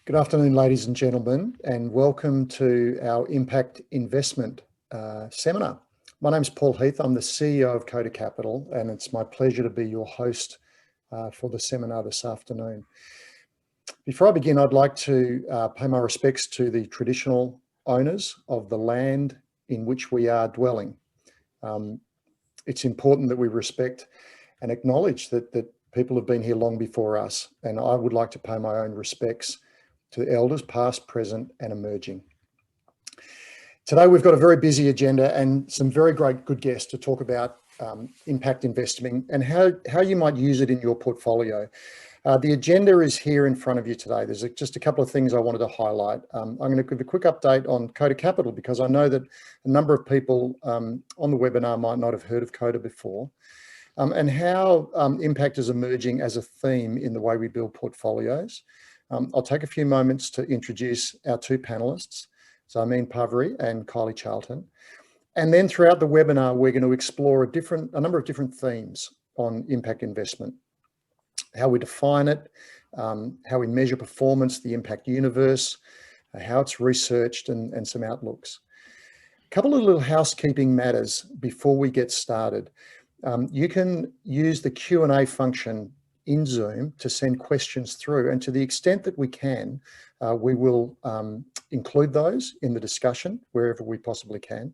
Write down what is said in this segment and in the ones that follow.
Good afternoon, ladies and gentlemen, and welcome to our Impact Investment seminar. My name is Paul Heath. I'm the CEO of Koda Capital, and it's my pleasure to be your host for the seminar this afternoon. Before I begin, I'd like to pay my respects to the traditional owners of the land in which we are dwelling. It's important that we respect and acknowledge that people have been here long before us, and I would like to pay my own respects to elders past, present, and emerging. Today, we've got a very busy agenda and some very good guests to talk about impact investing and how you might use it in your portfolio. The agenda is here in front of you today. There's just a couple of things I wanted to highlight. I'm going to give a quick update on Koda Capital because I know that a number of people on the webinar might not have heard of Koda before, and how impact is emerging as a theme in the way we build portfolios. I'll take a few moments to introduce our two panelists, Zarmeen Pavri and Kylie Charlton. And then throughout the webinar, we're going to explore a number of different themes on impact investment, how we define it, how we measure performance, the impact universe, how it's researched, and some outlooks. A couple of little housekeeping matters before we get started. You can use the Q&A function in Zoom to send questions through, and to the extent that we can, we will include those in the discussion wherever we possibly can.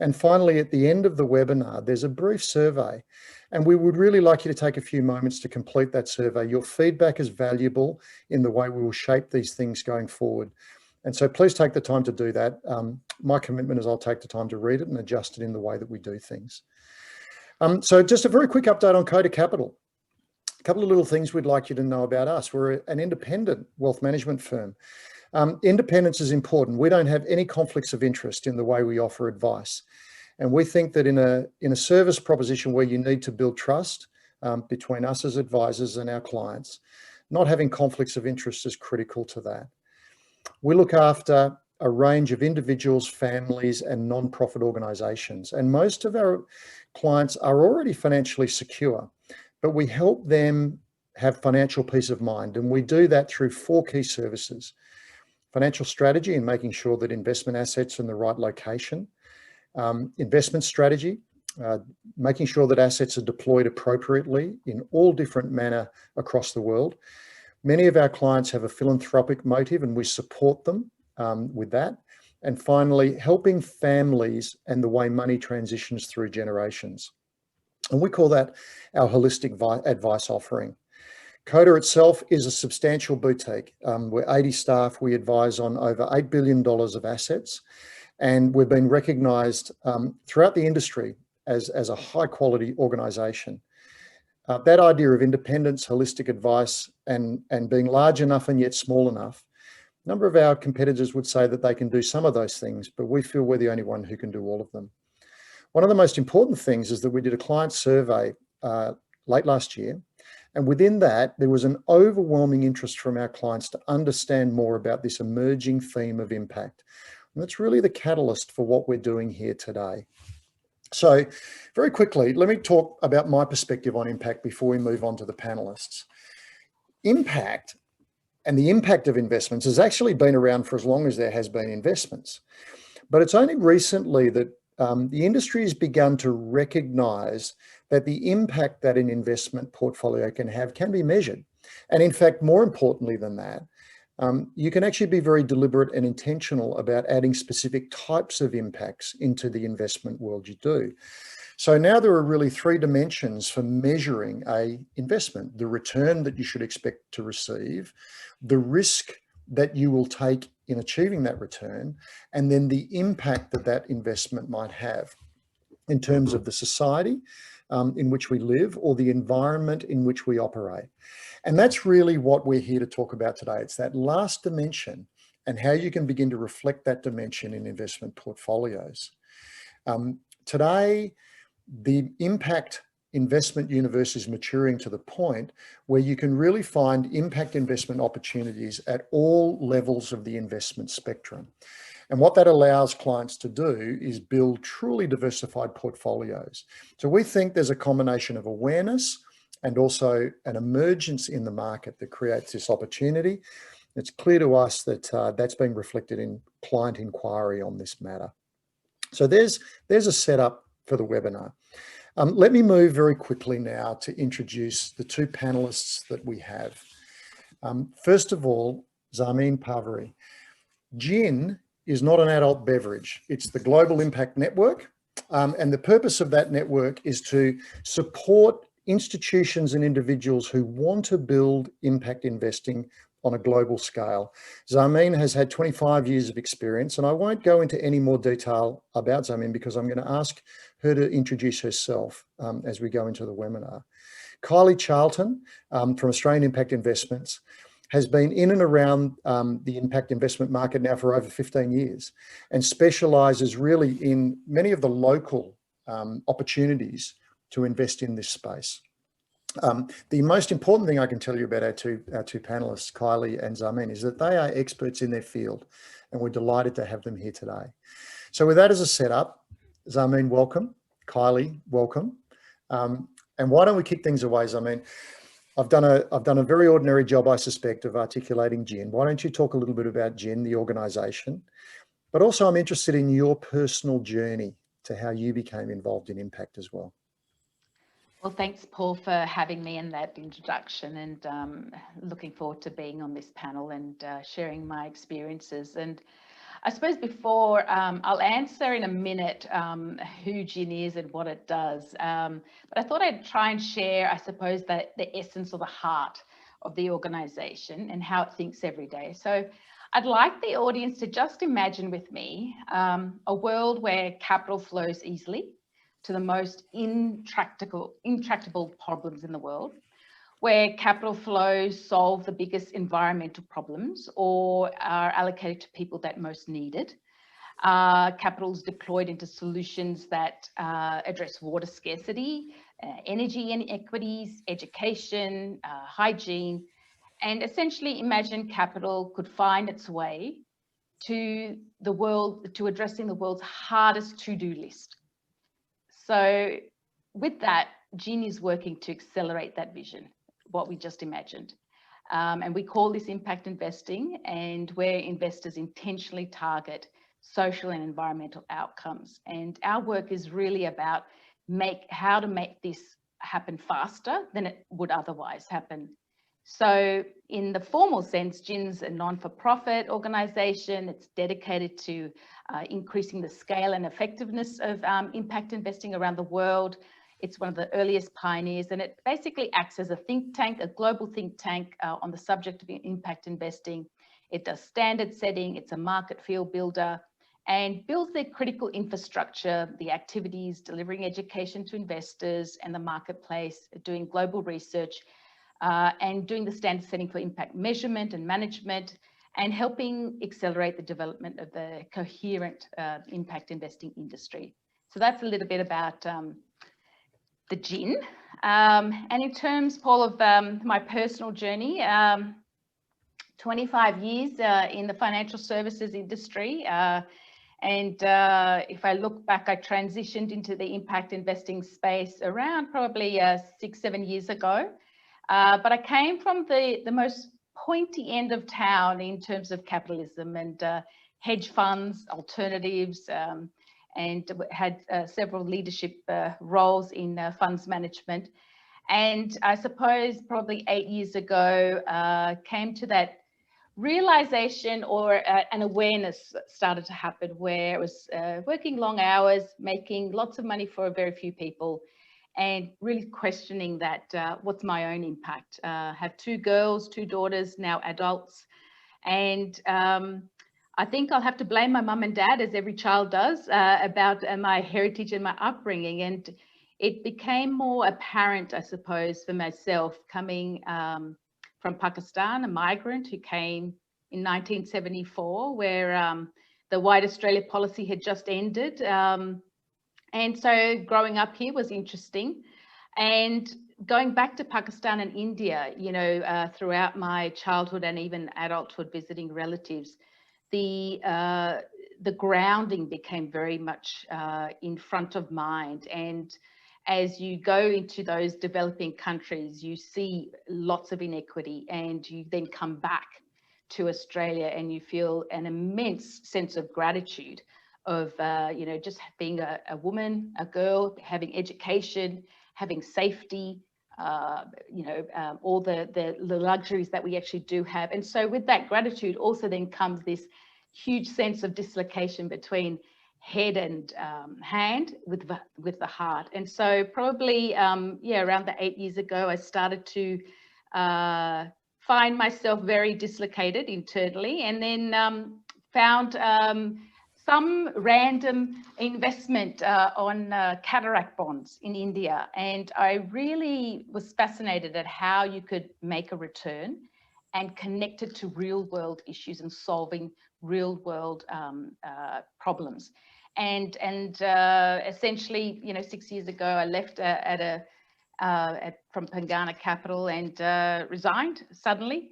And finally, at the end of the webinar, there's a brief survey, and we would really like you to take a few moments to complete that survey. Your feedback is valuable in the way we will shape these things going forward. And so please take the time to do that. My commitment is I'll take the time to read it and adjust it in the way that we do things. So just a very quick update on Koda Capital. A couple of little things we'd like you to know about us. We're an independent wealth management firm. Independence is important. We don't have any conflicts of interest in the way we offer advice. And we think that in a service proposition where you need to build trust between us as advisors and our clients, not having conflicts of interest is critical to that. We look after a range of individuals, families, and non-profit organizations. And most of our clients are already financially secure, but we help them have financial peace of mind. And we do that through four key services: financial strategy and making sure that investment assets are in the right location, investment strategy, making sure that assets are deployed appropriately in all different manner across the world. Many of our clients have a philanthropic motive and we support them with that. And finally, helping families and the way money transitions through generations. And we call that our holistic advice offering. Koda itself is a substantial boutique. We're 80 staff. We advise on over $8 billion of assets. And we've been recognised throughout the industry as a high quality organisation. That idea of independence, holistic advice, and being large enough and yet small enough, a number of our competitors would say that they can do some of those things, but we feel we're the only one who can do all of them. One of the most important things is that we did a client survey late last year, and within that, there was an overwhelming interest from our clients to understand more about this emerging theme of impact. And that's really the catalyst for what we're doing here today. So very quickly, let me talk about my perspective on impact before we move on to the panelists. Impact and the impact of investments has actually been around for as long as there has been investments. But it's only recently that the industry has begun to recognize that the impact that an investment portfolio can have can be measured. And in fact, more importantly than that, you can actually be very deliberate and intentional about adding specific types of impacts into the investment world you do. So now there are really three dimensions for measuring an investment: the return that you should expect to receive, the risk that you will take in achieving that return, and then the impact that that investment might have in terms of the society in which we live or the environment in which we operate. And that's really what we're here to talk about today. It's that last dimension and how you can begin to reflect that dimension in investment portfolios. Today, the impact investment universe is maturing to the point where you can really find impact investment opportunities at all levels of the investment spectrum. And what that allows clients to do is build truly diversified portfolios. So we think there's a combination of awareness and also an emergence in the market that creates this opportunity. It's clear to us that that's being reflected in client inquiry on this matter. So there's a setup for the webinar. Let me move very quickly now to introduce the two panelists that we have. First of all, Zameen Parvari. Gin is not an adult beverage. It's the Global Impact Network. And the purpose of that network is to support institutions and individuals who want to build impact investing on a global scale. Zameen has had 25 years of experience, and I won't go into any more detail about Zameen because I'm going to ask her to introduce herself as we go into the webinar. Kylie Charlton from Australian Impact Investments has been in and around the impact investment market now for over 15 years and specialises really in many of the local opportunities to invest in this space. The most important thing I can tell you about our two panelists, Kylie and Zameen, is that they are experts in their field, and we're delighted to have them here today. So with that as a setup, Zameen, welcome. Kylie, welcome. And why don't we kick things away, Zameen? I've done a very ordinary job, I suspect, of articulating GIN. Why don't you talk a little bit about GIN, the organisation? But also I'm interested in your personal journey to how you became involved in impact as well. Well, thanks, Paul, for having me in that introduction, and looking forward to being on this panel and sharing my experiences. And I suppose before, I'll answer in a minute who GIN is and what it does. But I thought I'd try and share, I suppose, the essence or the heart of the organisation and how it thinks every day. So I'd like the audience to just imagine with me a world where capital flows easily to the most intractable problems in the world, where capital flows solve the biggest environmental problems or are allocated to people that most need it. Capital is deployed into solutions that address water scarcity, energy inequities, education, hygiene, and essentially imagine capital could find its way to the world, to addressing the world's hardest to-do list. So with that, GIN is working to accelerate that vision, what we just imagined. And we call this impact investing, and where investors intentionally target social and environmental outcomes. And our work is really about how to make this happen faster than it would otherwise happen. So in the formal sense, GIN's a non-for-profit organisation. It's dedicated to increasing the scale and effectiveness of impact investing around the world. It's one of the earliest pioneers, and it basically acts as a think tank, a global think tank on the subject of impact investing. It does standard setting, it's a market field builder, and builds the critical infrastructure, the activities, delivering education to investors and the marketplace, doing global research, and doing the standard setting for impact measurement and management, and helping accelerate the development of the coherent impact investing industry. So that's a little bit about the GIN. And in terms, Paul, of my personal journey, 25 years in the financial services industry. And if I look back, I transitioned into the impact investing space around probably 6-7 years ago. But I came from the most pointy end of town in terms of capitalism and hedge funds, alternatives, and had several leadership roles in funds management. And I suppose probably 8 years ago, came to that realization, or an awareness started to happen, where it was working long hours, making lots of money for very few people, and really questioning that, what's my own impact? Have 2 girls, 2 daughters, now adults. And I think I'll have to blame my mum and dad, as every child does, about my heritage and my upbringing. And it became more apparent, I suppose, for myself, coming from Pakistan, a migrant who came in 1974, where the White Australia policy had just ended. And so growing up here was interesting. And going back to Pakistan and India, you know, throughout my childhood and even adulthood, visiting relatives, the grounding became very much in front of mind. And as you go into those developing countries, you see lots of inequity, and you then come back to Australia, and you feel an immense sense of gratitude of, you know, just being a woman, a girl, having education, having safety, you know, all the luxuries that we actually do have. And so with that gratitude also then comes this huge sense of dislocation between head and hand with the heart. And so probably, yeah, around the 8 years ago, I started to find myself very dislocated internally, and then found some random investment on cataract bonds in India. And I really was fascinated at how you could make a return and connect it to real world issues and solving real world problems. And essentially, you know, 6 years ago, I left from Pengana Capital and resigned suddenly.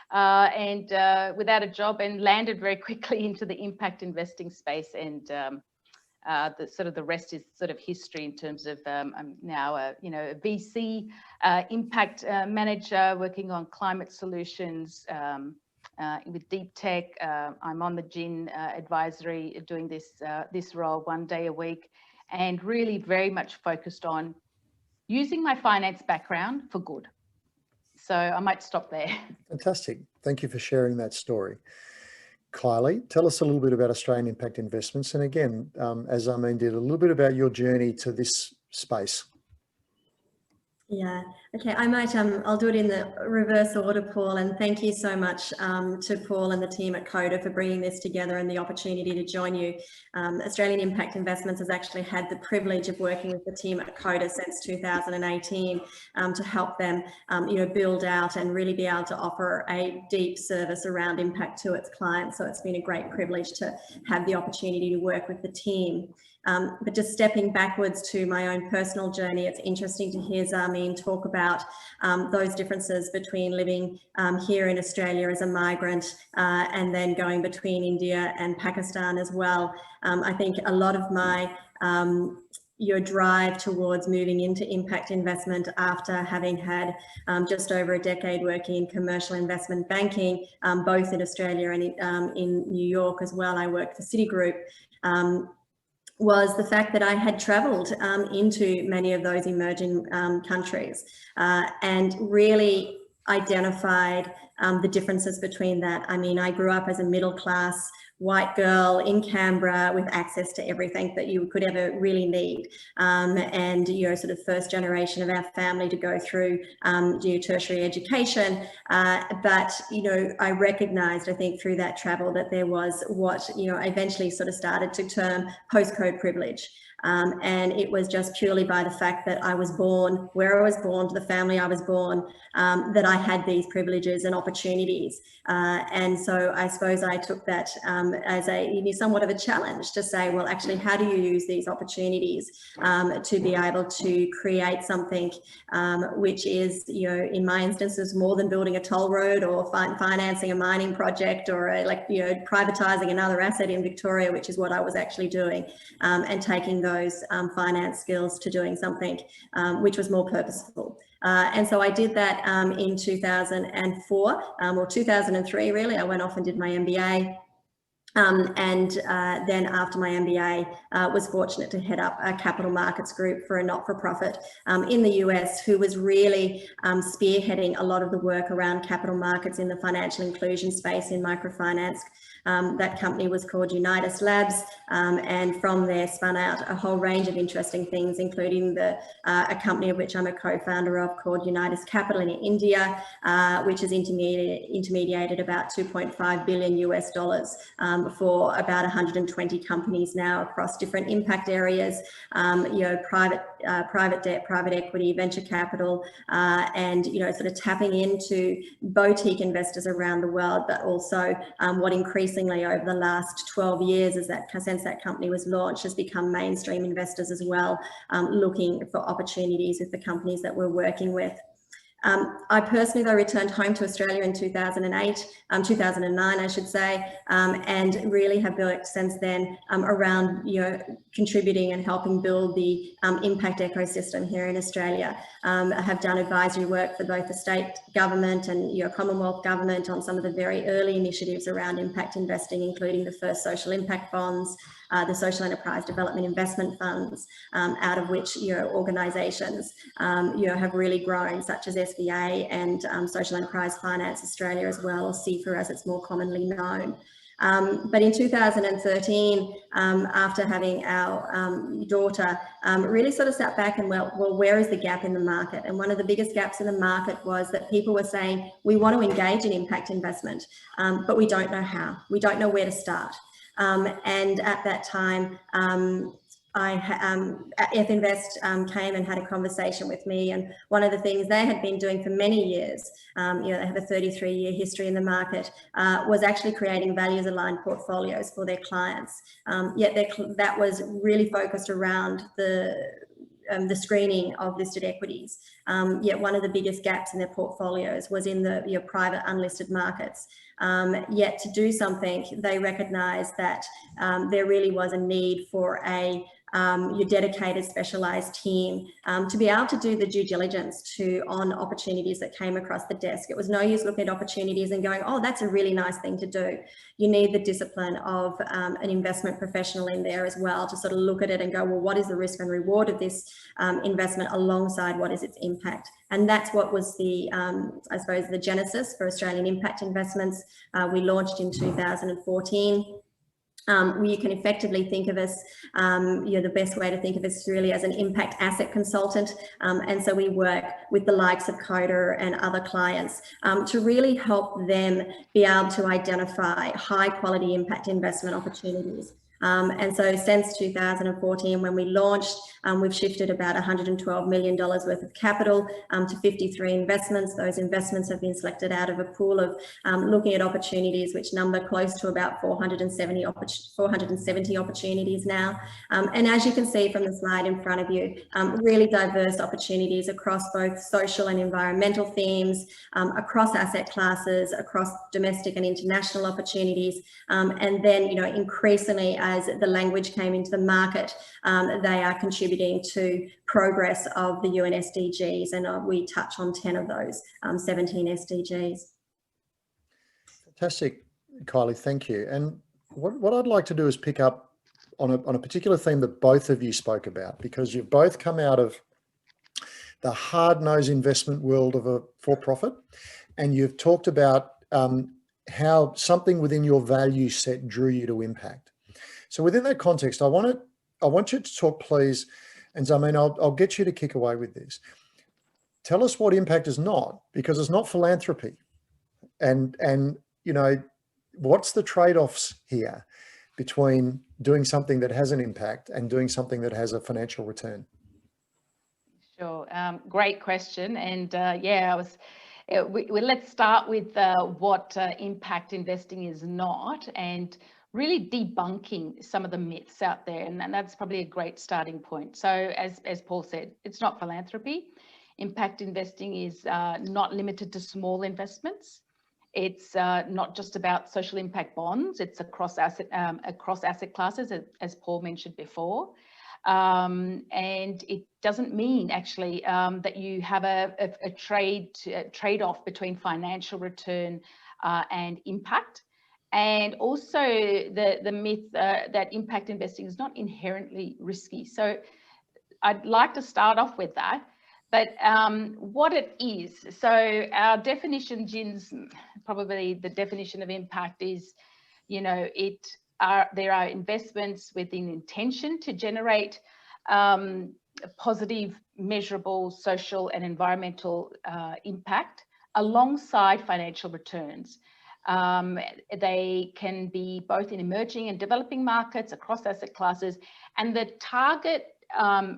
And without a job, and landed very quickly into the impact investing space. And the rest is sort of history in terms of I'm now a VC impact manager working on climate solutions with deep tech. I'm on the GIN advisory doing this role 1 day a week, and really very much focused on using my finance background for good. So I might stop there. Fantastic. Thank you for sharing that story. Kylie, tell us a little bit about Australian Impact Investments. And again, as Armin did, a little bit about your journey to this space. Yeah, okay, I might, I'll do it in the reverse order, Paul, and thank you so much to Paul and the team at Koda for bringing this together and the opportunity to join you. Australian Impact Investments has actually had the privilege of working with the team at Koda since 2018 to help them, build out and really be able to offer a deep service around impact to its clients. So it's been a great privilege to have the opportunity to work with the team. But just stepping backwards to my own personal journey, it's interesting to hear Zarmeen talk about those differences between living here in Australia as a migrant and then going between India and Pakistan as well. I think a lot of my your drive towards moving into impact investment after having had just over a decade working in commercial investment banking, both in Australia and in New York as well. I worked for Citigroup. Was the fact that I had travelled into many of those emerging countries and really identified the differences between that. I mean, I grew up as a middle class white girl in Canberra with access to everything that you could ever really need. And, sort of first generation of our family to go through tertiary education. But, I recognized, I think, through that travel that there was what, I eventually sort of started to term postcode privilege. And it was just purely by the fact that I was born where I was born, to the family I was born, that I had these privileges and opportunities. And so I suppose I took that as somewhat of a challenge to say, well, actually, how do you use these opportunities to be able to create something which is, in my instance, is more than building a toll road or financing a mining project or privatizing another asset in Victoria, which is what I was actually doing, and taking those finance skills to doing something which was more purposeful. And so I did that in 2004 or 2003, really. I went off and did my MBA. Then after my MBA, was fortunate to head up a capital markets group for a not-for-profit in the US, who was really spearheading a lot of the work around capital markets in the financial inclusion space in microfinance. That company was called Unitas Labs, and from there spun out a whole range of interesting things, including a company of which I'm a co-founder of called Unitas Capital in India, which has intermediated about $2.5 billion US for about 120 companies now across different impact areas, private debt, private equity, venture capital, and sort of tapping into boutique investors around the world, but also what increasingly over the last 12 years, since that company was launched, has become mainstream investors as well, looking for opportunities with the companies that we're working with. I personally, though, returned home to Australia in 2009, I should say, and really have built since then around, contributing and helping build the impact ecosystem here in Australia. I have done advisory work for both the state government and Commonwealth government on some of the very early initiatives around impact investing, including the first social impact bonds, the social enterprise development investment funds, out of which organisations have really grown, such as SVA and Social Enterprise Finance Australia as well, or CEFA as it's more commonly known. But in 2013, after having our daughter, really sort of sat back and well, where is the gap in the market? And one of the biggest gaps in the market was that people were saying, we want to engage in impact investment, but we don't know how. We don't know where to start. And at that time, F Invest came and had a conversation with me, and one of the things they had been doing for many years, they have a 33-year history in the market, was actually creating values-aligned portfolios for their clients. Yet that was really focused around the screening of listed equities. Yet one of the biggest gaps in their portfolios was in the private unlisted markets. Yet to do something, they recognised that there really was a need for your dedicated specialised team to be able to do the due diligence on opportunities that came across the desk. It was no use looking at opportunities and going, oh, that's a really nice thing to do. You need the discipline of an investment professional in there as well to sort of look at it and go, well, what is the risk and reward of this investment alongside what is its impact? And that's what was the, I suppose, the genesis for Australian Impact Investments. We launched in 2014. You can effectively think of us, the best way to think of us really as an impact asset consultant. And so we work with the likes of Koda and other clients to really help them be able to identify high quality impact investment opportunities. And so since 2014, when we launched, we've shifted about $112 million worth of capital to 53 investments. Those investments have been selected out of a pool of looking at opportunities which number close to about 470 opportunities now. And as you can see from the slide in front of you, really diverse opportunities across both social and environmental themes, across asset classes, across domestic and international opportunities. And then, increasingly as the language came into the market, they are contributing to progress of the UN SDGs, and we touch on 10 of those 17 SDGs. Fantastic, Kylie, thank you. And what I'd like to do is pick up on a particular theme that both of you spoke about, because you've both come out of the hard-nosed investment world of a for-profit, and you've talked about how something within your value set drew you to impact. So within that context, I want you to talk, please, and Zameen, I'll get you to kick away with this. Tell us what impact is not, because it's not philanthropy. And what's the trade-offs here between doing something that has an impact and doing something that has a financial return? Sure, great question. And let's start with what impact investing is not, and really debunking some of the myths out there, and that's probably a great starting point. So as Paul said, it's not philanthropy. Impact investing is not limited to small investments. It's not just about social impact bonds. It's across asset classes, as Paul mentioned before. And it doesn't mean actually that you have a trade-off between financial return and impact. And also the myth that impact investing is not inherently risky. So I'd like to start off with that. But what it is, so our definition, Jin's, probably the definition of impact is, there are investments with an intention to generate positive, measurable social and environmental impact alongside financial returns. They can be both in emerging and developing markets across asset classes, and the target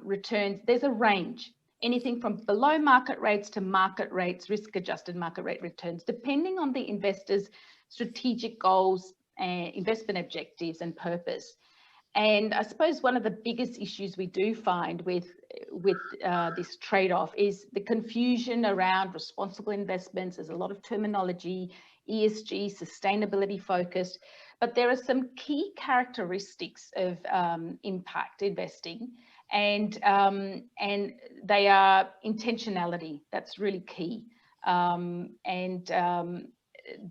returns, there's a range, anything from below market rates to market rates, risk-adjusted market rate returns, depending on the investor's strategic goals, investment objectives and purpose. And I suppose one of the biggest issues we do find with this trade-off is the confusion around responsible investments. There's a lot of terminology, ESG, sustainability focused, but there are some key characteristics of impact investing, and they are intentionality. That's really key.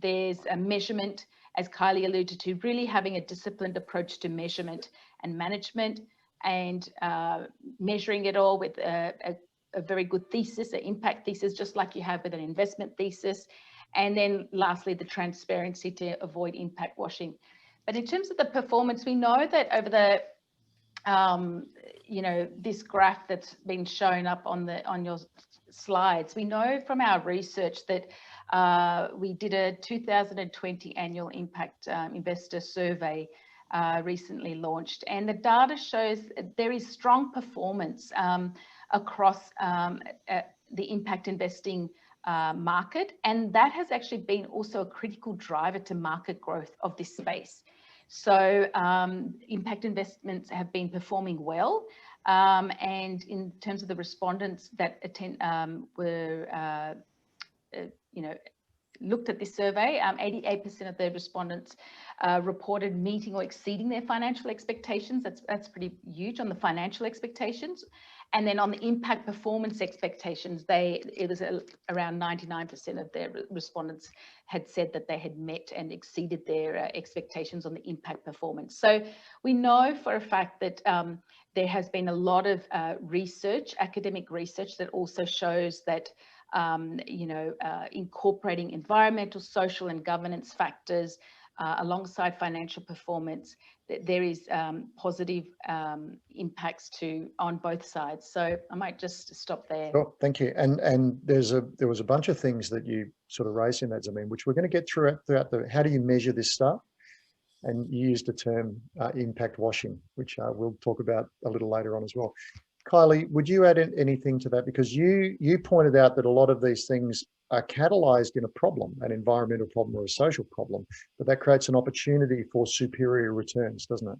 There's a measurement, as Kylie alluded to, really having a disciplined approach to measurement and management, and measuring it all with a very good thesis, an impact thesis, just like you have with an investment thesis. And then lastly, the transparency to avoid impact washing. But in terms of the performance, we know that over the, this graph that's been shown up on your slides, we know from our research that we did a 2020 annual impact investor survey recently launched, and the data shows there is strong performance across the impact investing market, and that has actually been also a critical driver to market growth of this space. So impact investments have been performing well, and in terms of the respondents that looked at this survey, 88% of the respondents reported meeting or exceeding their financial expectations. That's pretty huge on the financial expectations. And then on the impact performance expectations, it was around 99% of their respondents had said that they had met and exceeded their expectations on the impact performance. So we know for a fact that there has been a lot of research, academic research, that also shows that incorporating environmental, social, and governance factors alongside financial performance, there is positive impacts on both sides. So I might just stop there. Sure, thank you. And there was a bunch of things that you sort of raised in that, Zameen, which we're going to get throughout the how do you measure this stuff? And you used the term impact washing, which we'll talk about a little later on as well. Kylie, would you add anything to that? Because you pointed out that a lot of these things are catalyzed in a problem, an environmental problem or a social problem, but that creates an opportunity for superior returns, doesn't it?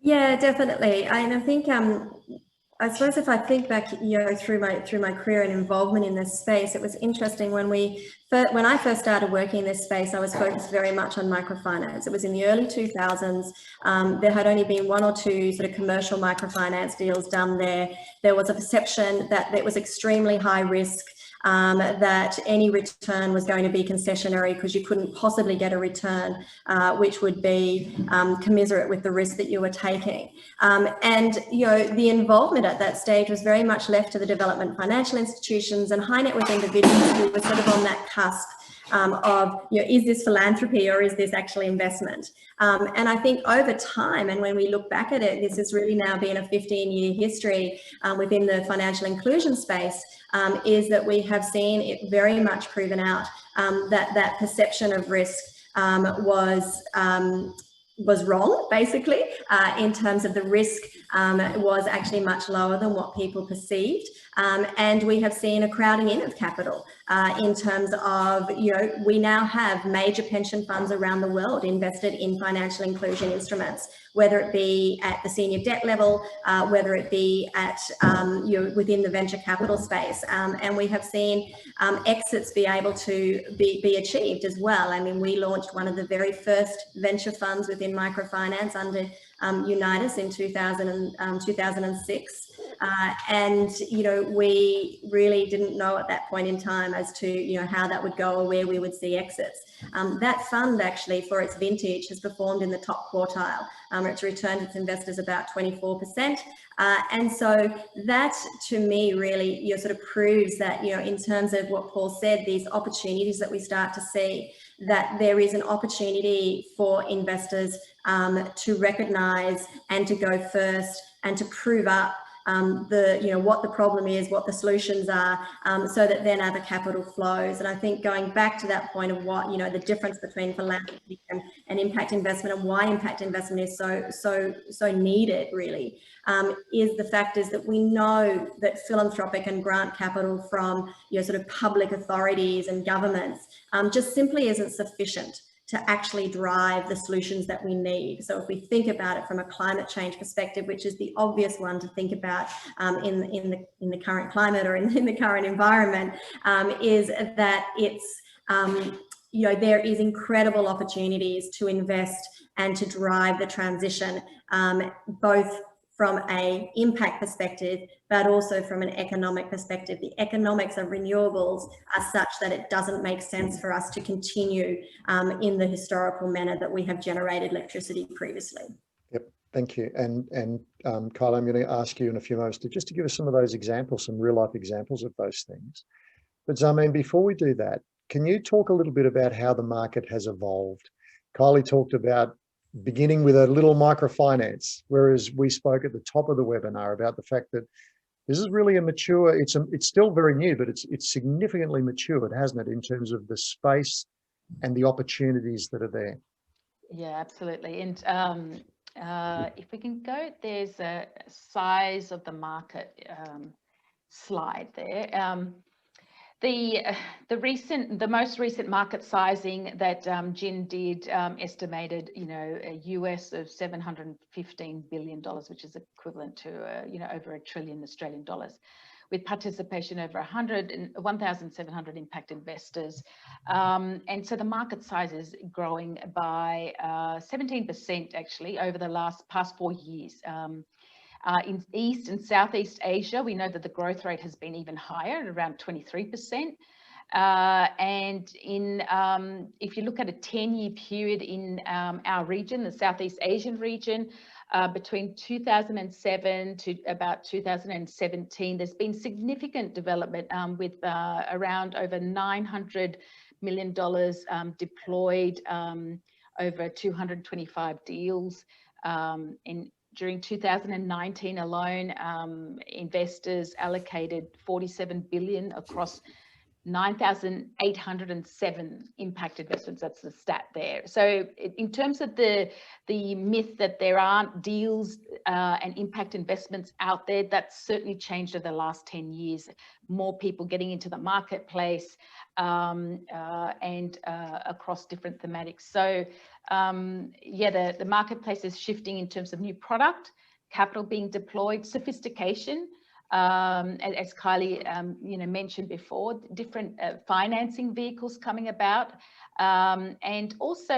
Yeah, definitely. And I think, I suppose if I think back, through my career and involvement in this space, it was interesting when I first started working in this space, I was focused very much on microfinance. It was in the early 2000s. There had only been one or two sort of commercial microfinance deals done there. There was a perception that it was extremely high risk, that any return was going to be concessionary because you couldn't possibly get a return which would be commensurate with the risk that you were taking. And the involvement at that stage was very much left to the development financial institutions and high net worth individuals who were sort of on that cusp of, is this philanthropy or is this actually investment? And I think over time, and when we look back at it, this has really now been a 15-year history within the financial inclusion space, is that we have seen it very much proven out that perception of risk was wrong, basically, in terms of the risk was actually much lower than what people perceived. And we have seen a crowding in of capital in terms of, we now have major pension funds around the world invested in financial inclusion instruments, whether it be at the senior debt level, whether it be at, within the venture capital space. And we have seen exits be able to be achieved as well. I mean, we launched one of the very first venture funds within microfinance under Unitas in 2006. And, we really didn't know at that point in time as to, how that would go or where we would see exits. That fund actually, for its vintage, has performed in the top quartile. It's returned its investors about 24%. And so that, to me, really, sort of proves that, in terms of what Paul said, these opportunities that we start to see, that there is an opportunity for investors to recognise and to go first and to prove up what the problem is, what the solutions are, so that then other capital flows. And I think going back to that point of what, the difference between philanthropy and impact investment, and why impact investment is so needed, really, is the fact is that we know that philanthropic and grant capital from sort of public authorities and governments just simply isn't sufficient to actually drive the solutions that we need. So if we think about it from a climate change perspective, which is the obvious one to think about in the current climate or in the current environment, is that it's there is incredible opportunities to invest and to drive the transition, both from an impact perspective, but also from an economic perspective. The economics of renewables are such that it doesn't make sense for us to continue in the historical manner that we have generated electricity previously. Yep, thank you. And Kyle, I'm going to ask you in a few moments to give us some of those examples, some real life examples of those things. But Zarmeen, before we do that, can you talk a little bit about how the market has evolved? Kylie talked about beginning with a little microfinance, whereas we spoke at the top of the webinar about the fact that this is really a mature, it's still very new, but it's significantly matured, hasn't it, in terms of the space and the opportunities that are there? Yeah, absolutely. And if we can go, there's a size of the market slide there. The most recent market sizing that Jin did estimated, a US of $715 billion, which is equivalent to over $1 trillion Australian dollars, with participation over 1,700 impact investors. And so the market size is growing by 17% actually over the past 4 years. In East and Southeast Asia, we know that the growth rate has been even higher at around 23%. And if you look at a 10-year period in our region, the Southeast Asian region, between 2007 to about 2017, there's been significant development with around over $900 million deployed, over 225 deals. During 2019 alone, investors allocated $47 billion across 9,807 impact investments. That's the stat there. So in terms of the myth that there aren't deals and impact investments out there, that's certainly changed over the last 10 years. More people getting into the marketplace and across different thematics. So yeah, the marketplace is shifting in terms of new product, capital being deployed, sophistication, as Kylie mentioned before, different financing vehicles coming about, and also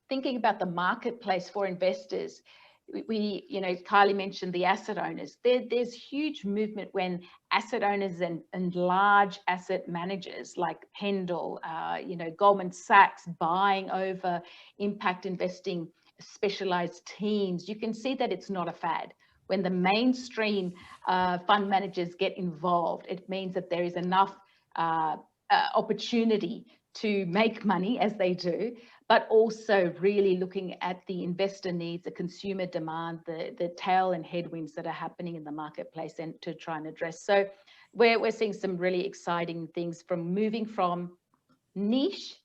thinking about the marketplace for investors. Kylie mentioned the asset owners. There's huge movement when asset owners and large asset managers like Pendle, Goldman Sachs buying over impact investing specialized teams. You can see that it's not a fad. When the mainstream fund managers get involved, it means that there is enough opportunity to make money, as they do, but also really looking at the investor needs, the consumer demand, the tail and headwinds that are happening in the marketplace, and to try and address. So we're seeing some really exciting things from moving from niche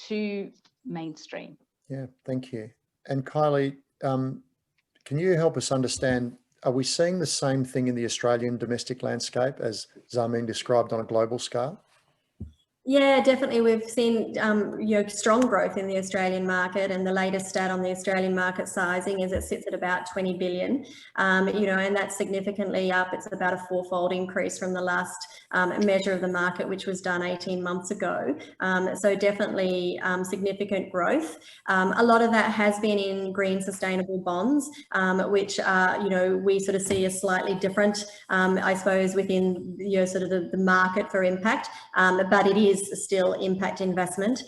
to mainstream. Yeah, thank you. And Kylie, can you help us understand, are we seeing the same thing in the Australian domestic landscape as Zarmeen described on a global scale? Yeah, definitely. We've seen strong growth in the Australian market, and the latest stat on the Australian market sizing is it sits at about 20 billion, and that's significantly up. It's about a 4-fold increase from the last measure of the market, which was done 18 months ago. So definitely significant growth. A lot of that has been in green sustainable bonds, which we sort of see as slightly different, I suppose, within sort of the market for impact, but it is still impact investment.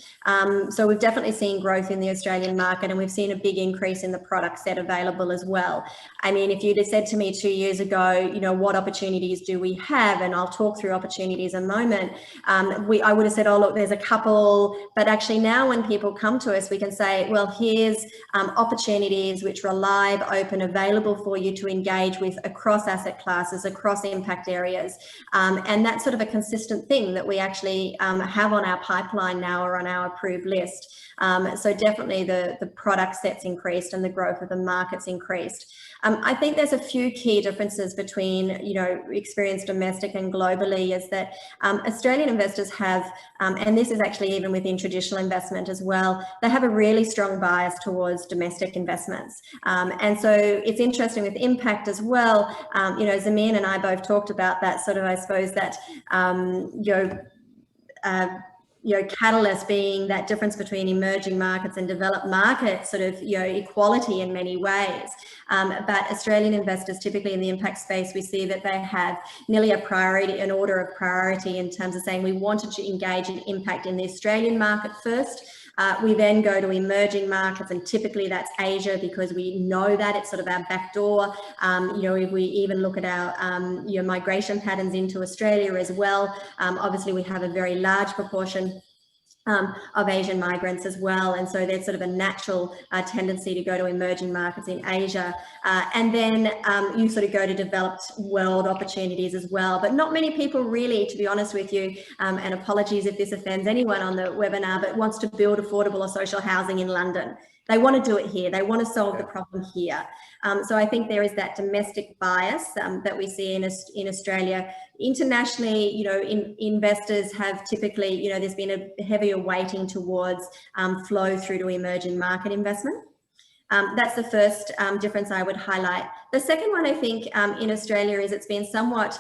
So we've definitely seen growth in the Australian market, and we've seen a big increase in the product set available as well. I mean, if you'd have said to me 2 years ago, what opportunities do we have? And I'll talk through opportunities in a moment. I would have said, oh, look, there's a couple, but actually now when people come to us, we can say, well, here's opportunities which are live, open, available for you to engage with across asset classes, across impact areas. And that's sort of a consistent thing that we actually have on our pipeline now or on our approved list. So definitely the product set's increased and the growth of the market's increased. I think there's a few key differences between, experience domestic and globally, is that Australian investors have, and this is actually even within traditional investment as well, they have a really strong bias towards domestic investments. And so it's interesting with impact as well. Zameen and I both talked about that sort of, I suppose, that, catalyst being that difference between emerging markets and developed markets, sort of, equality in many ways. But Australian investors, typically in the impact space, we see that they have nearly a priority, an order of priority in terms of saying we wanted to engage in impact in the Australian market first. We then go to emerging markets, and typically that's Asia, because we know that it's sort of our back door. If we even look at our migration patterns into Australia as well, obviously we have a very large proportion of Asian migrants as well, and so there's sort of a natural tendency to go to emerging markets in Asia, and then you sort of go to developed world opportunities as well. But not many people really, to be honest with you, and apologies if this offends anyone on the webinar, but wants to build affordable or social housing in London. They want to do it here. They want to solve the problem here. So I think there is that domestic bias that we see in Australia. Internationally, investors have typically, there's been a heavier weighting towards flow through to emerging market investment. That's the first difference I would highlight. The second one, I think, in Australia is it's been somewhat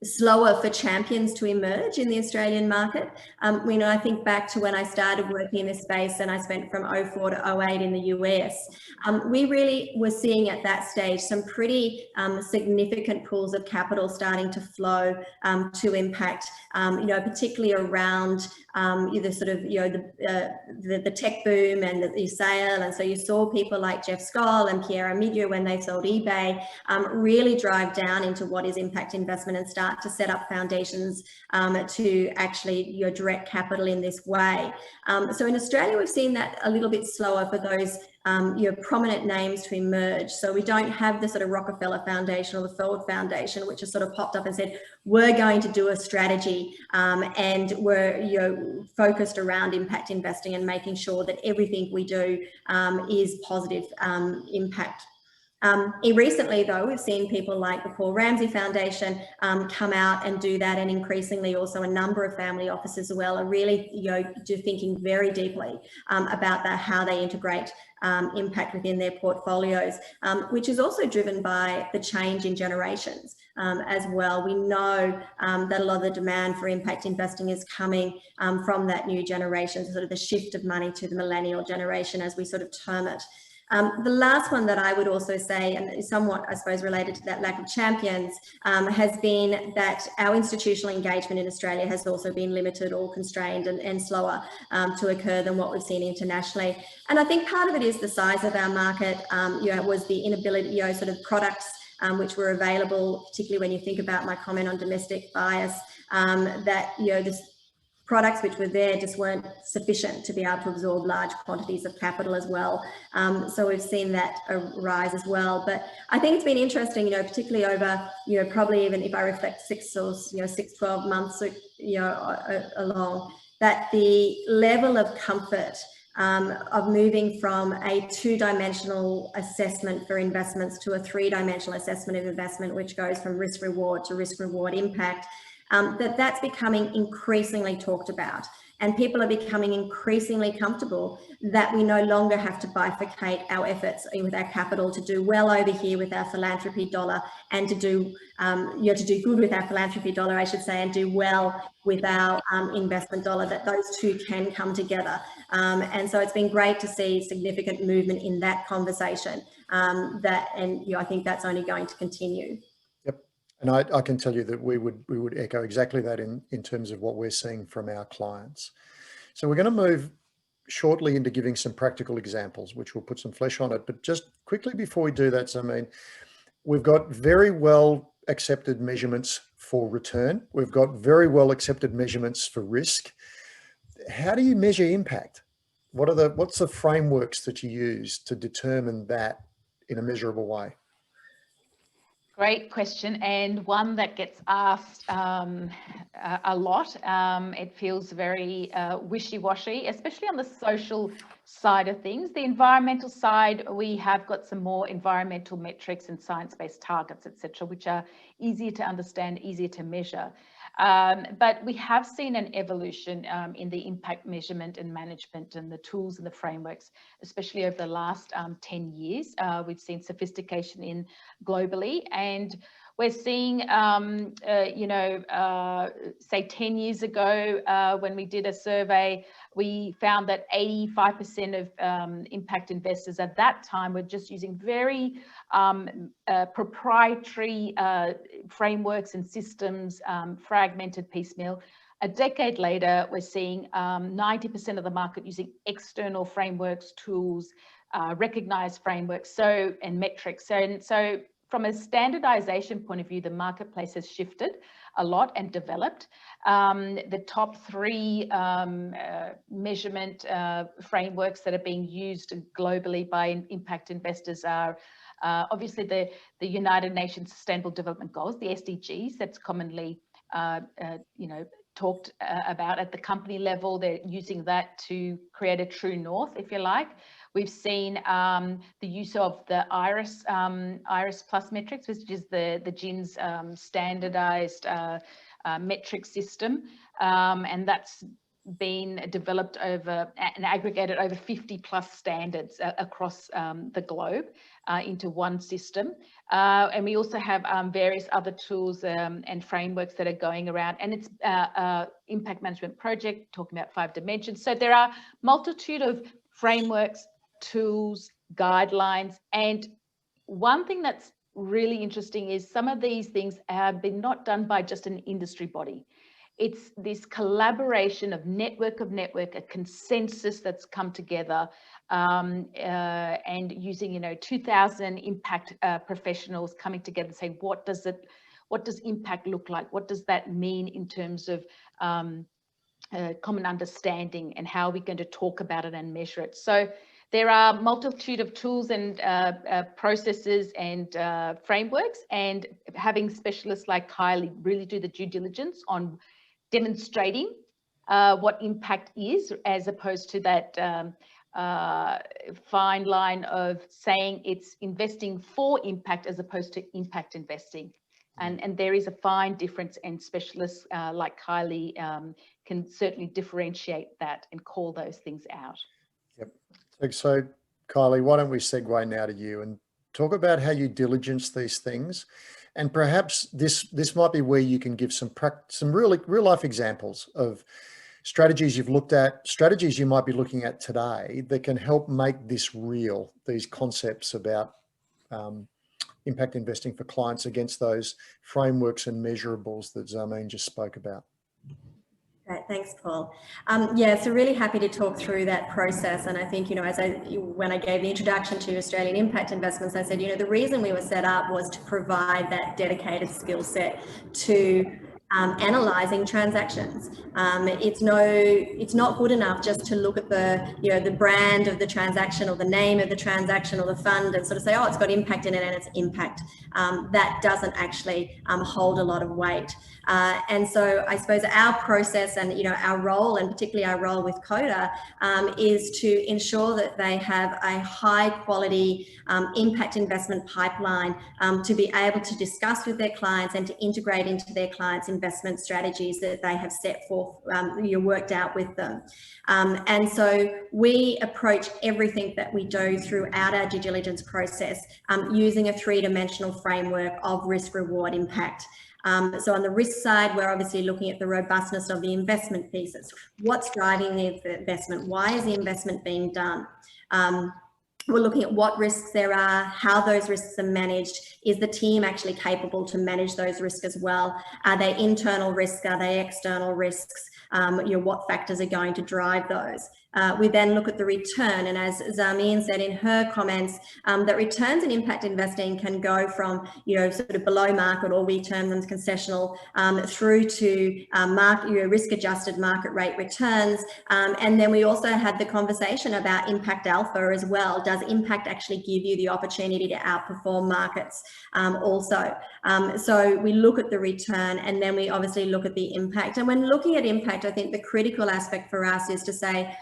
slower for champions to emerge in the Australian market. I think back to when I started working in this space, and I spent from 04 to 08 in the US. We really were seeing at that stage some pretty significant pools of capital starting to flow to impact, particularly around the sort of, the tech boom and the sale. And so you saw people like Jeff Skoll and Pierre Amidio, when they sold eBay, really drive down into what is impact investment and start to set up foundations to actually direct capital in this way. So in Australia, we've seen that a little bit slower for those prominent names to emerge. So we don't have the sort of Rockefeller Foundation or the Ford Foundation, which has sort of popped up and said, we're going to do a strategy and we're focused around impact investing and making sure that everything we do is positive impact. Recently, though, we've seen people like the Paul Ramsey Foundation come out and do that, and increasingly also a number of family offices as well are really thinking very deeply about that, how they integrate impact within their portfolios, which is also driven by the change in generations as well. We know that a lot of the demand for impact investing is coming from that new generation, sort of the shift of money to the millennial generation, as we sort of term it. The last one that I would also say, and is somewhat, I suppose, related to that lack of champions, has been that our institutional engagement in Australia has also been limited or constrained and slower to occur than what we've seen internationally. And I think part of it is the size of our market, was the inability, sort of products which were available, particularly when you think about my comment on domestic bias, that, this products which were there just weren't sufficient to be able to absorb large quantities of capital as well. So we've seen that rise as well. But I think it's been interesting, particularly over, probably even if I reflect 12 months, along, that the level of comfort of moving from a two-dimensional assessment for investments to a three-dimensional assessment of investment, which goes from risk-reward to risk-reward impact, that's becoming increasingly talked about, and people are becoming increasingly comfortable that we no longer have to bifurcate our efforts with our capital to do well over here with our philanthropy dollar, and to do good with our philanthropy dollar, I should say, and do well with our investment dollar, that those two can come together. And so it's been great to see significant movement in that conversation, I think that's only going to continue. And I can tell you that we would echo exactly that in terms of what we're seeing from our clients. So we're going to move shortly into giving some practical examples, which will put some flesh on it. But just quickly before we do that, Zameen, we've got very well accepted measurements for return. We've got very well accepted measurements for risk. How do you measure impact? What's the frameworks that you use to determine that in a measurable way? Great question, and one that gets asked a lot. It feels very wishy-washy, especially on the social side of things. The environmental side, we have got some more environmental metrics and science-based targets, etc., which are easier to understand, easier to measure. But we have seen an evolution in the impact measurement and management and the tools and the frameworks, especially over the last 10 years. We've seen sophistication in globally, and we're seeing, say 10 years ago, when we did a survey, we found that 85% of impact investors at that time were just using very proprietary frameworks and systems, fragmented, piecemeal. A decade later, we're seeing 90% of the market using external frameworks, tools, recognized frameworks, and metrics. So from a standardization point of view, the marketplace has shifted a lot and developed. The top 3 measurement frameworks that are being used globally by impact investors are obviously the United Nations Sustainable Development Goals, the SDGs. That's commonly talked about at the company level. They're using that to create a true north, if you like. We've seen the use of the IRIS Plus metrics, which is the GIN's standardized metric system, and that's been developed over and aggregated over 50 plus standards across the globe into one system. And we also have various other tools and frameworks that are going around, and it's impact management project talking about 5 dimensions. So there are multitude of frameworks, tools, guidelines, and one thing that's really interesting is some of these things have been not done by just an industry body. It's this collaboration of network, a consensus that's come together, and using 2,000 impact professionals coming together and saying, what does impact look like? What does that mean in terms of common understanding, and how are we going to talk about it and measure it? So there are multitude of tools and processes and frameworks, and having specialists like Kylie really do the due diligence on demonstrating what impact is, as opposed to that fine line of saying it's investing for impact as opposed to impact investing. And there is a fine difference, and specialists like Kylie can certainly differentiate that and call those things out. Yep. So Kylie, why don't we segue now to you and talk about how you diligence these things, and perhaps this might be where you can give some real life examples of strategies you've looked at, strategies you might be looking at today that can help make this real, these concepts about impact investing for clients against those frameworks and measurables that Zarmeen just spoke about. Great, thanks, Paul. Yeah, so really happy to talk through that process. And I think, when I gave the introduction to Australian Impact Investments, I said, the reason we were set up was to provide that dedicated skill set to analysing transactions. It's not good enough just to look at the brand of the transaction or the name of the transaction or the fund and sort of say, oh, it's got impact in it and it's impact. That doesn't actually hold a lot of weight. And so I suppose our process and our role, and particularly our role with Koda, is to ensure that they have a high quality impact investment pipeline to be able to discuss with their clients and to integrate into their clients' investment strategies that they have set forth, worked out with them. And so we approach everything that we do throughout our due diligence process using a 3-dimensional framework of risk, reward, impact. So on the risk side, we're obviously looking at the robustness of the investment thesis. What's driving the investment? Why is the investment being done? We're looking at what risks there are, how those risks are managed. Is the team actually capable to manage those risks as well? Are they internal risks? Are they external risks? What factors are going to drive those? We then look at the return, and as Zarmeen said in her comments, that returns in impact investing can go from, sort of below market, or we term them concessional, through to risk-adjusted market rate returns. And then we also had the conversation about impact alpha as well. Does impact actually give you the opportunity to outperform markets also? So we look at the return, and then we obviously look at the impact. And when looking at impact, I think the critical aspect for us is to say,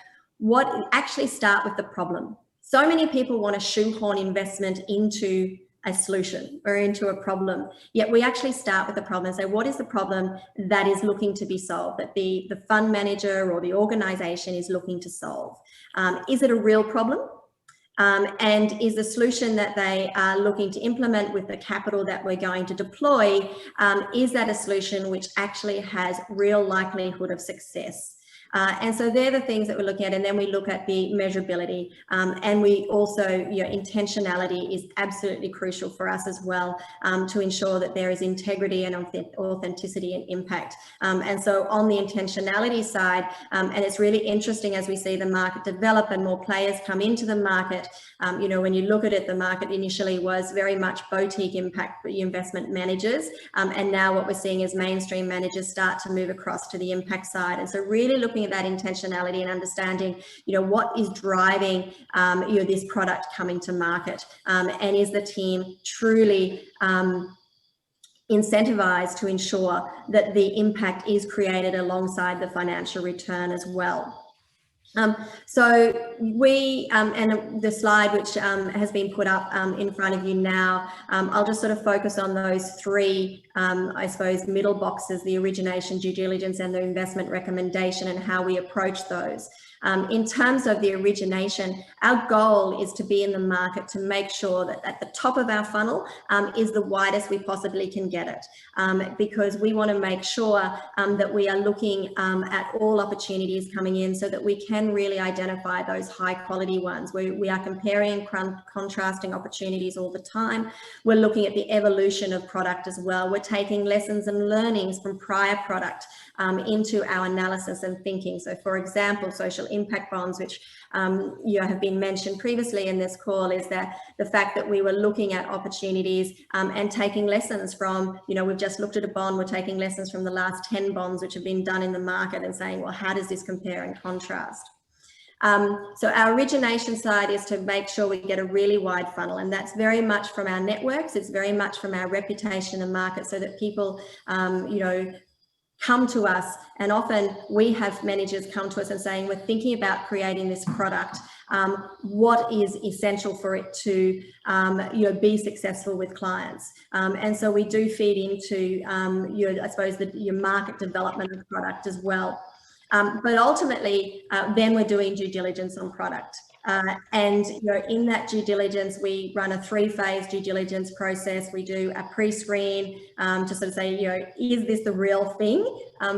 actually start with the problem. So many people want to shoehorn investment into a solution or into a problem, yet we actually start with the problem and say, what is the problem that is looking to be solved, that the fund manager or the organization is looking to solve? Is it a real problem? And is the solution that they are looking to implement with the capital that we're going to deploy, is that a solution which actually has real likelihood of success? And so they're the things that we're looking at, and then we look at the measurability, and we also, intentionality is absolutely crucial for us as well, to ensure that there is integrity and authenticity and impact. And so on the intentionality side, and it's really interesting as we see the market develop and more players come into the market, when you look at it, the market initially was very much boutique impact investment managers, and now what we're seeing is mainstream managers start to move across to the impact side. And so really looking at that intentionality and understanding, what is driving, this product coming to market, and is the team truly incentivized to ensure that the impact is created alongside the financial return as well. So we, and the slide which has been put up in front of you now, I'll just sort of focus on those three, I suppose, middle boxes: the origination, due diligence, and the investment recommendation, and how we approach those. In terms of the origination, our goal is to be in the market to make sure that at the top of our funnel is the widest we possibly can get it, because we want to make sure that we are looking at all opportunities coming in so that we can really identify those high quality ones. We are comparing and contrasting opportunities all the time. We're looking at the evolution of product as well. We're taking lessons and learnings from prior product into our analysis and thinking. So for example, social impact bonds, which have been mentioned previously in this call, is that the fact that we were looking at opportunities and taking lessons from, we've just looked at a bond, we're taking lessons from the last 10 bonds which have been done in the market and saying, well, how does this compare and contrast? So our origination side is to make sure we get a really wide funnel, and that's very much from our networks, it's very much from our reputation in the market, so that people, come to us. And often we have managers come to us and saying, we're thinking about creating this product. What is essential for it to be successful with clients? And so we do feed into I suppose your market development of the product as well. But ultimately, then we're doing due diligence on product. And in that due diligence, we run a 3-phase due diligence process. We do a pre-screen to sort of say, is this the real thing,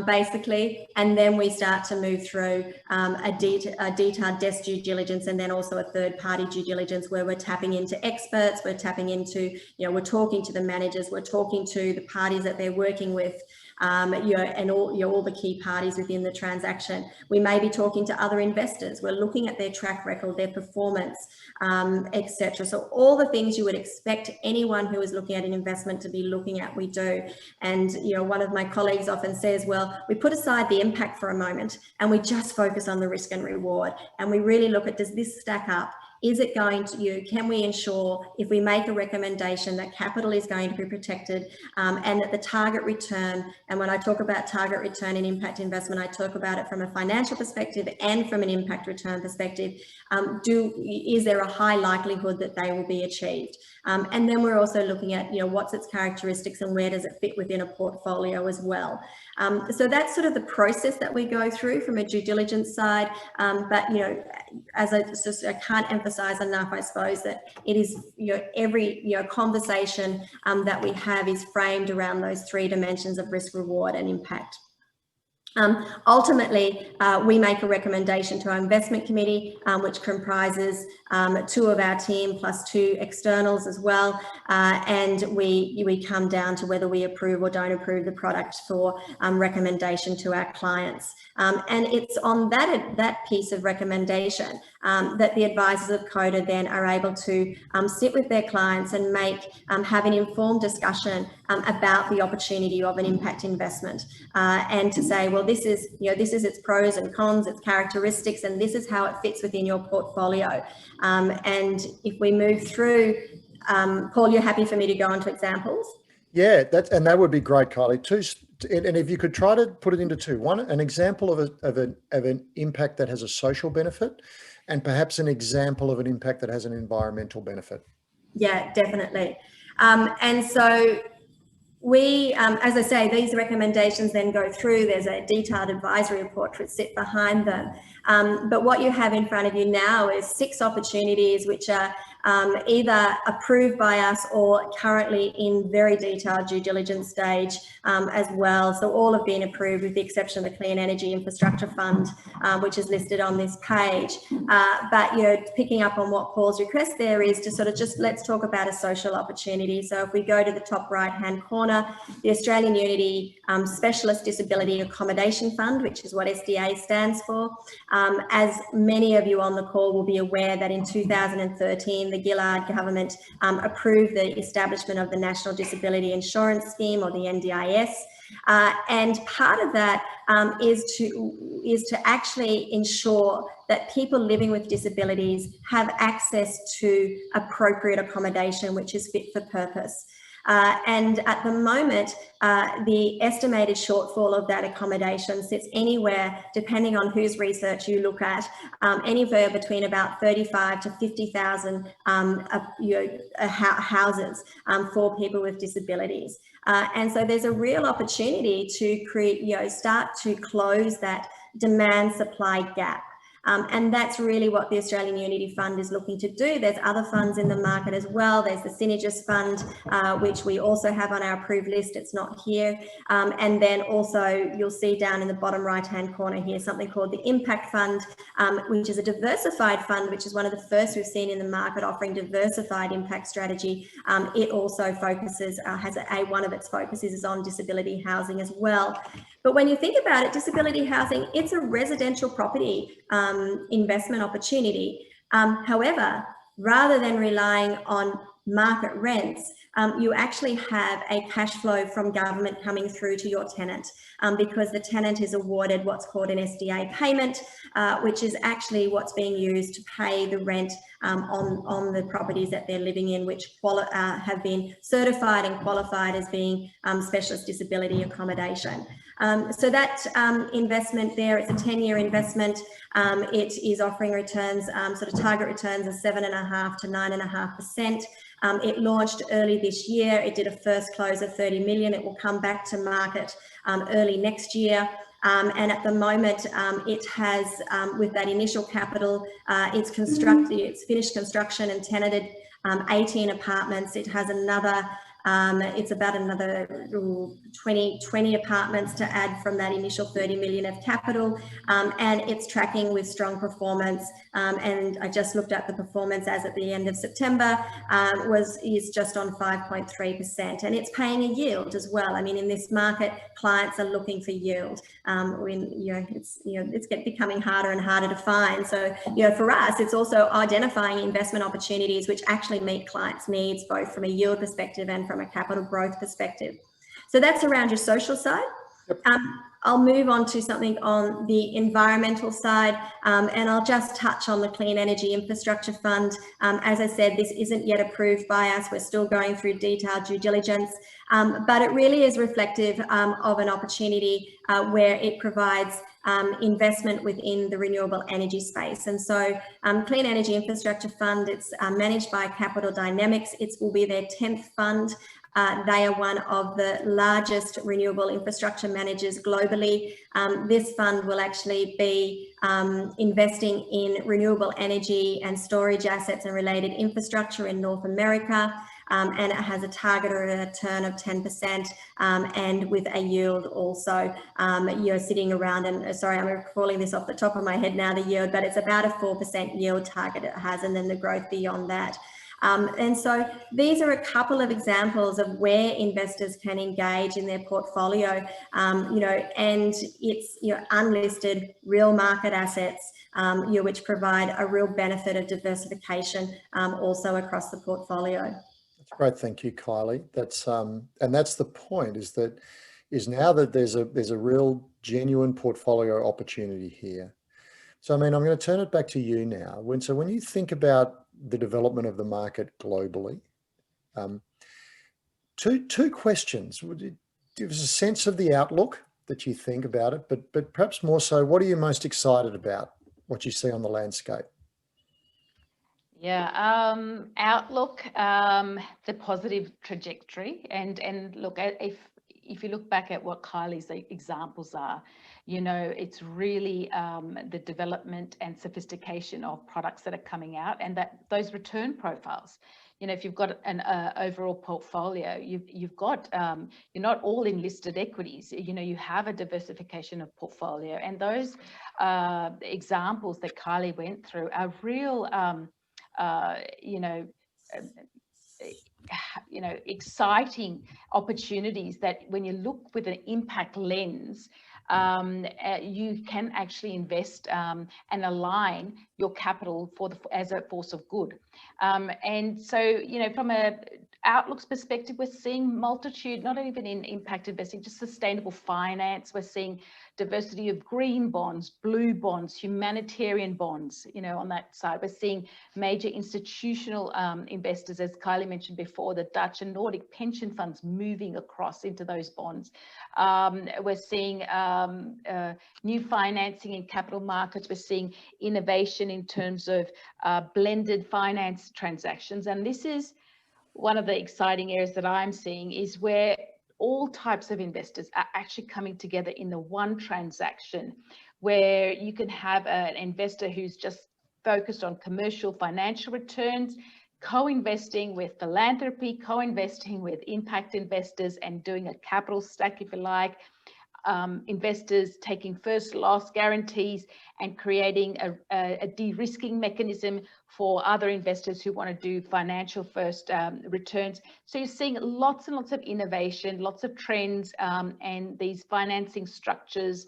basically? And then we start to move through a detailed desk due diligence, and then also a third-party due diligence where we're tapping into experts, we're tapping into, we're talking to the managers, we're talking to the parties that they're working with, and all the key parties within the transaction. We may be talking to other investors. We're looking at their track record, their performance, etc. So all the things you would expect anyone who is looking at an investment to be looking at, we do. And one of my colleagues often says, well, we put aside the impact for a moment and we just focus on the risk and reward, and we really look at, does this stack up? Is it going to, can we ensure if we make a recommendation that capital is going to be protected, and that the target return, and when I talk about target return in impact investment, I talk about it from a financial perspective and from an impact return perspective, is there a high likelihood that they will be achieved? And then we're also looking at, what's its characteristics and where does it fit within a portfolio as well. So that's sort of the process that we go through from a due diligence side. But, as I can't emphasize enough, I suppose, that it is, every, conversation that we have is framed around those 3 dimensions of risk, reward, and impact. Ultimately, we make a recommendation to our investment committee, which comprises 2 of our team plus 2 externals as well, and we come down to whether we approve or don't approve the product for recommendation to our clients. And it's on that piece of recommendation that the advisors of Koda then are able to sit with their clients and have an informed discussion about the opportunity of an impact investment, and to say, well, this is its pros and cons, its characteristics, and this is how it fits within your portfolio. And if we move through, Paul, you're happy for me to go on to examples? Yeah, that would be great, Kylie. And if you could try to put it into 2. One, an example of an impact that has a social benefit, and perhaps an example of an impact that has an environmental benefit. Yeah, definitely. And so we, as I say, these recommendations then go through. There's a detailed advisory report which sit behind them. But what you have in front of you now is 6 opportunities which are either approved by us or currently in very detailed due diligence stage as well. So all have been approved with the exception of the Clean Energy Infrastructure Fund, which is listed on this page. But, picking up on what Paul's request there is to sort of let's talk about a social opportunity. So if we go to the top right-hand corner, the Australian Unity Specialist Disability Accommodation Fund, which is what SDA stands for. As many of you on the call will be aware that in 2013, the Gillard government approved the establishment of the National Disability Insurance Scheme, or the NDIS. And part of that is to actually ensure that people living with disabilities have access to appropriate accommodation which is fit for purpose. And at the moment, the estimated shortfall of that accommodation sits anywhere, depending on whose research you look at, anywhere between about 35 to 50,000 houses for people with disabilities. And so there's a real opportunity to create, start to close that demand-supply gap. And that's really what the Australian Unity Fund is looking to do. There's other funds in the market as well. There's the Synergist Fund, which we also have on our approved list. It's not here. And then also you'll see down in the bottom right-hand corner here, something called the Impact Fund, which is a diversified fund, which is one of the first we've seen in the market offering diversified impact strategy. It also focuses, one of its focuses is on disability housing as well. But when you think about it, disability housing, it's a residential property investment opportunity. However, rather than relying on market rents, you actually have a cash flow from government coming through to your tenant, because the tenant is awarded what's called an SDA payment, which is actually what's being used to pay the rent on the properties that they're living in, which have been certified and qualified as being specialist disability accommodation. So that investment there, it's a 10-year investment. It is offering returns, sort of target returns of 7.5% to 9.5%. It launched early this year. It did a first close of 30 million. It will come back to market early next year. And at the moment, it has, with that initial capital, it's finished construction and tenanted 18 apartments. It has another, it's about another 20 apartments to add from that initial 30 million of capital, and it's tracking with strong performance. And I just looked at the performance as at the end of September, is just on 5.3%, and it's paying a yield as well. I mean, in this market, clients are looking for yield. It's becoming harder and harder to find. So, for us, it's also identifying investment opportunities which actually meet clients' needs, both from a yield perspective and from a capital growth perspective. So that's around your social side. Yep. I'll move on to something on the environmental side, and I'll just touch on the Clean Energy Infrastructure Fund. As I said, this isn't yet approved by us. We're still going through detailed due diligence, but it really is reflective of an opportunity where it provides investment within the renewable energy space. And so Clean Energy Infrastructure Fund, it's managed by Capital Dynamics. It will be their 10th fund. They are one of the largest renewable infrastructure managers globally. This fund will actually be investing in renewable energy and storage assets and related infrastructure in North America. and it has a target or a return of 10%, and with a yield also, you're sitting around, and sorry, I'm recalling this off the top of my head now, the yield, but it's about a 4% yield target it has, and then the growth beyond that. And so these are a couple of examples of where investors can engage in their portfolio, and it's unlisted real market assets, which provide a real benefit of diversification also across the portfolio. That's great, thank you, Kylie. That's and that's the point, is now that there's a real genuine portfolio opportunity here. So I mean, I'm going to turn it back to you now. When you think about the development of the market globally, two questions. Would you give us a sense of the outlook that you think about it, but perhaps more so, what are you most excited about, what you see on the landscape? Yeah, outlook, the positive trajectory, and look, if you look back at what Kylie's examples are, it's really the development and sophistication of products that are coming out, and that those return profiles. If you've got an overall portfolio, you've got, you're not all in listed equities, you have a diversification of portfolio, and those examples that Kylie went through are real, exciting opportunities that when you look with an impact lens, you can actually invest and align your capital as a force of good. And so, from a outlooks perspective, we're seeing multitude, not even in impact investing, just sustainable finance. We're seeing diversity of green bonds, blue bonds, humanitarian bonds, on that side. We're seeing major institutional investors, as Kylie mentioned before, the Dutch and Nordic pension funds moving across into those bonds. We're seeing new financing in capital markets. We're seeing innovation in terms of blended finance transactions. And this is one of the exciting areas that I'm seeing, is where all types of investors are actually coming together in the one transaction, where you can have an investor who's just focused on commercial financial returns, co-investing with philanthropy, co-investing with impact investors, and doing a capital stack, if you like. Investors taking first loss guarantees and creating a de-risking mechanism for other investors who want to do financial first returns. So you're seeing lots and lots of innovation, lots of trends, and these financing structures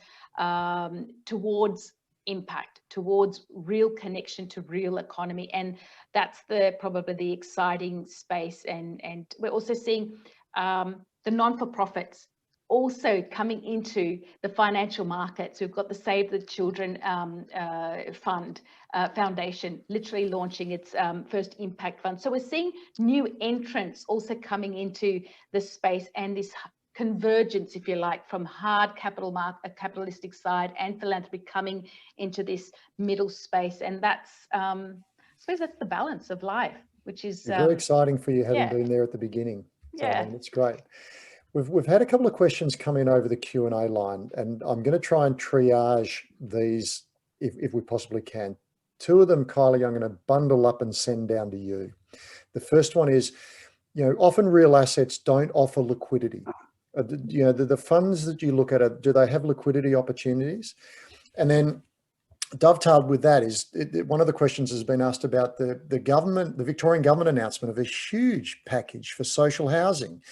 towards impact, towards real connection to real economy. And that's probably the exciting space. And we're also seeing the non-for-profits also coming into the financial markets. We've got the Save the Children Foundation literally launching its first impact fund. So we're seeing new entrants also coming into the space, and this convergence, if you like, from hard capital capitalistic side and philanthropy coming into this middle space. And that's, I suppose that's the balance of life, which is very exciting for you, having been there at the beginning. So, yeah, it's great. We've had a couple of questions come in over the Q&A line, and I'm going to try and triage these if we possibly can. Two of them, Kylie, I'm going to bundle up and send down to you. The first one is, often real assets don't offer liquidity. The funds that you look at, do they have liquidity opportunities? And then dovetailed with that is, one of the questions has been asked about the Victorian government announcement of a huge package for social housing.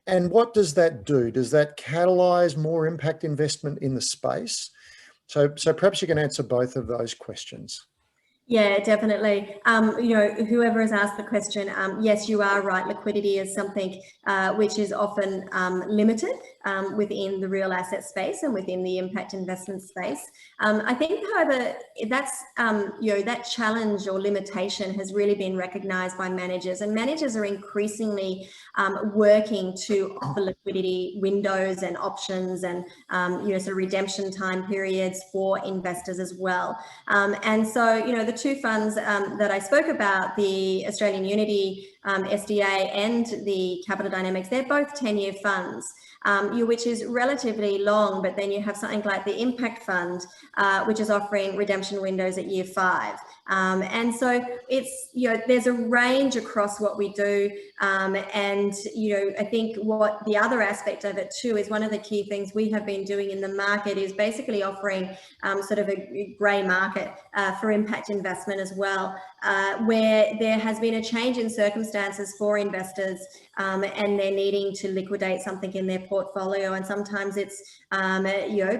And what does that do? Does that catalyse more impact investment in the space? So perhaps you can answer both of those questions. Yeah, definitely. Whoever has asked the question, yes, you are right. Liquidity is something which is often limited within the real asset space and within the impact investment space. I think, however, that's that challenge or limitation has really been recognised by managers, and managers are increasingly working to offer liquidity windows and options and sort of redemption time periods for investors as well. And so the two funds that I spoke about, the Australian Unity SDA and the Capital Dynamics, they're both 10-year funds, which is relatively long, but then you have something like the Impact Fund, which is offering redemption windows at year 5. And so it's, there's a range across what we do. And, I think what the other aspect of it too is one of the key things we have been doing in the market is basically offering sort of a grey market for impact investment as well, where there has been a change in circumstances for investors and they're needing to liquidate something in their portfolio. And sometimes it's,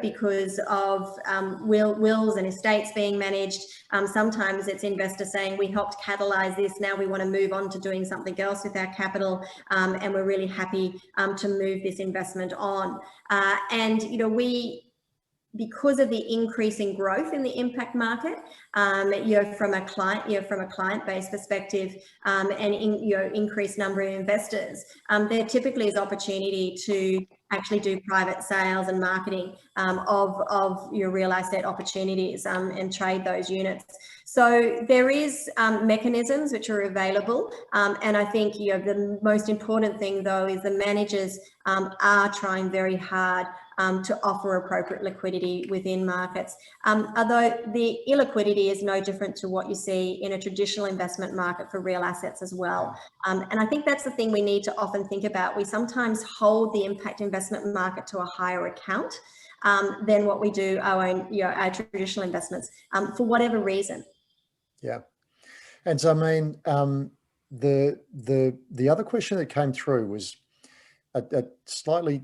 because of wills and estates being managed. Sometimes it's investors saying, we helped catalyze this, now we want to move on to doing something else with our capital, and we're really happy to move this investment on. And, because of the increasing growth in the impact market, from a client-based perspective, and increased number of investors, there typically is opportunity to actually do private sales and marketing of your real estate opportunities and trade those units. So there is mechanisms which are available, and I think the most important thing though is the managers are trying very hard to offer appropriate liquidity within markets. Although the illiquidity is no different to what you see in a traditional investment market for real assets as well. And I think that's the thing we need to often think about. We sometimes hold the impact investment market to a higher account than what we do our own, our traditional investments for whatever reason. Yeah. And so, I mean, the other question that came through was a slightly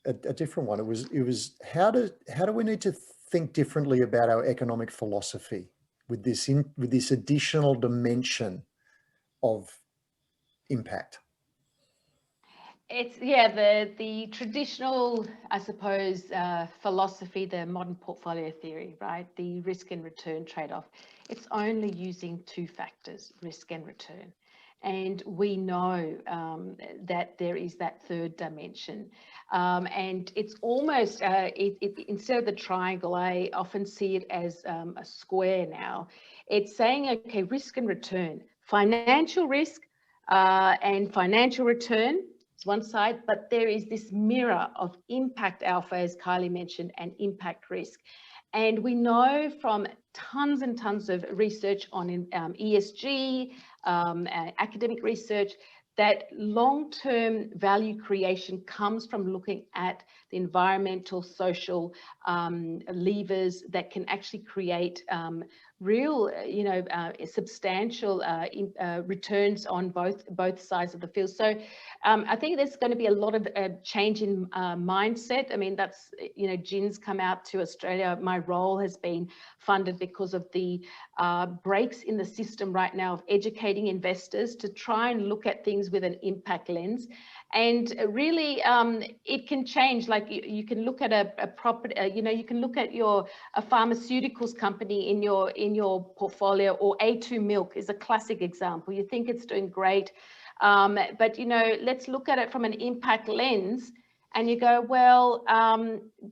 a different one. It was how do we need to think differently about our economic philosophy with this additional dimension of impact? It's, the traditional, I suppose, philosophy, the modern portfolio theory, right? The risk and return trade-off. It's only using two factors, risk and return. And we know that there is that third dimension. And it's almost, instead of the triangle, I often see it as a square now. It's saying, okay, risk and return, financial risk and financial return is one side, but there is this mirror of impact alpha, as Kylie mentioned, and impact risk. And we know from tons and tons of research on ESG, academic research, that long-term value creation comes from looking at the environmental, social levers that can actually create real, substantial returns on both sides of the field. So I think there's going to be a lot of change in mindset. I mean, that's, Gin's come out to Australia. My role has been funded because of the breaks in the system right now of educating investors to try and look at things with an impact lens. And really, it can change. Like you can look at a property, you can look at a pharmaceuticals company in your portfolio, or A2 Milk is a classic example. You think it's doing great, but let's look at it from an impact lens, and you go, well,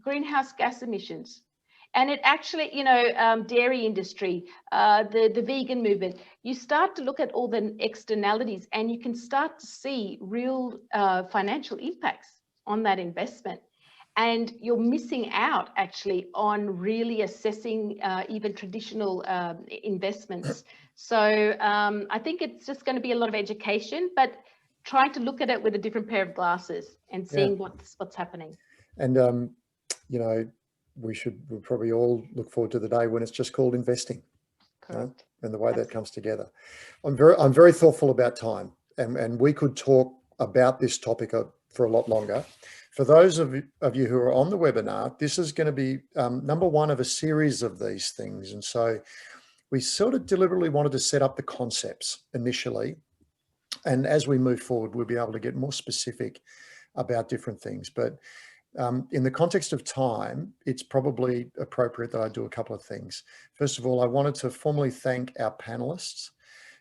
greenhouse gas emissions. And it actually, dairy industry, the vegan movement, you start to look at all the externalities and you can start to see real financial impacts on that investment. And you're missing out actually on really assessing even traditional investments. So I think it's just going to be a lot of education, but trying to look at it with a different pair of glasses and seeing what's happening. And, we'll probably all look forward to the day when it's just called investing. Correct. And the way that comes together. I'm very thoughtful about time, and we could talk about this topic for a lot longer. For those of you who are on the webinar, this is going to be number one of a series of these things. And so we sort of deliberately wanted to set up the concepts initially. And as we move forward, we'll be able to get more specific about different things. But in the context of time, it's probably appropriate that I do a couple of things. First of all, I wanted to formally thank our panelists,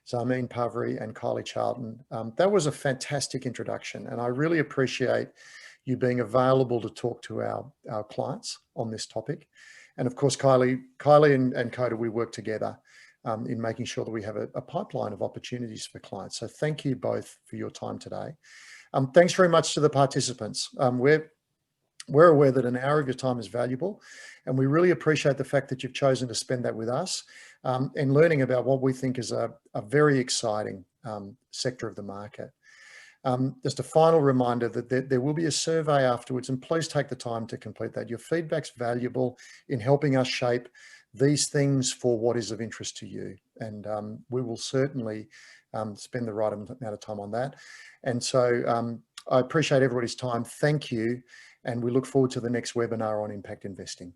Zarmeen Pavri and Kylie Charlton. That was a fantastic introduction, and I really appreciate you being available to talk to our clients on this topic. And of course, Kylie and Koda, we work together in making sure that we have a pipeline of opportunities for clients. So thank you both for your time today. Thanks very much to the participants. We're aware that an hour of your time is valuable, and we really appreciate the fact that you've chosen to spend that with us and learning about what we think is a very exciting sector of the market. Just a final reminder that there will be a survey afterwards, and please take the time to complete that. Your feedback's valuable in helping us shape these things for what is of interest to you. And we will certainly spend the right amount of time on that. And so I appreciate everybody's time. Thank you. And we look forward to the next webinar on impact investing.